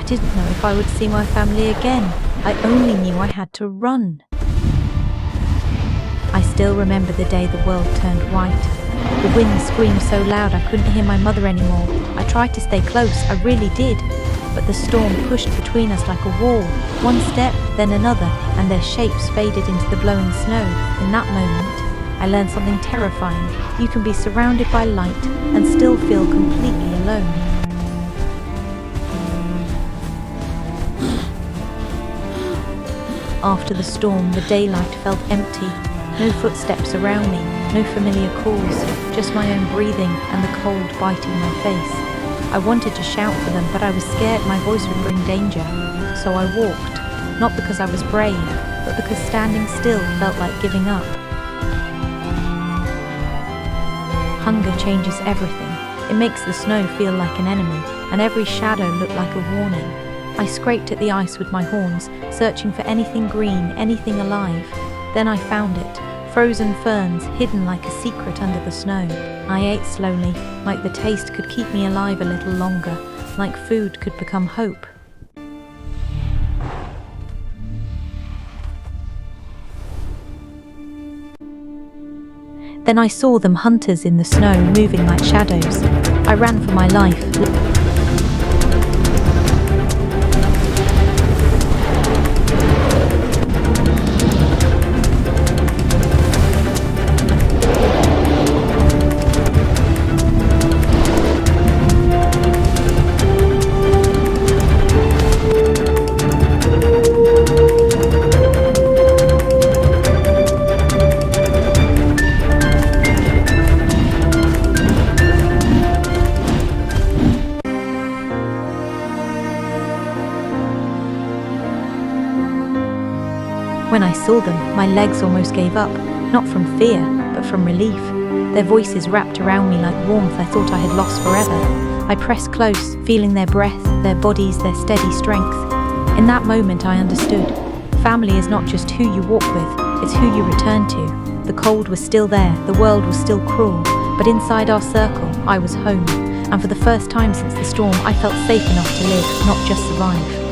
didn't know if I would see my family again. I only knew I had to run. I still remember the day the world turned white. The wind screamed so loud I couldn't hear my mother anymore. I tried to stay close, I really did. But the storm pushed between us like a wall. One step, then another, and their shapes faded into the blowing snow. In that moment, I learned something terrifying. You can be surrounded by light and still feel completely alone. After the storm, the daylight felt empty. No footsteps around me, no familiar calls, just my own breathing and the cold biting my face. I wanted to shout for them, but I was scared my voice would bring danger. So I walked, not because I was brave, but because standing still felt like giving up. Hunger changes everything. It makes the snow feel like an enemy, and every shadow look like a warning. I scraped at the ice with my horns, searching for anything green, anything alive. Then I found it. Frozen ferns hidden like a secret under the snow. I ate slowly, like the taste could keep me alive a little longer, like food could become hope. Then I saw them, hunters in the snow, moving like shadows. I ran for my life. When I saw them, my legs almost gave up, not from fear, but from relief. Their voices wrapped around me like warmth I thought I had lost forever. I pressed close, feeling their breath, their bodies, their steady strength. In that moment I understood. Family is not just who you walk with, it's who you return to. The cold was still there, the world was still cruel, but inside our circle, I was home. And for the first time since the storm, I felt safe enough to live, not just survive.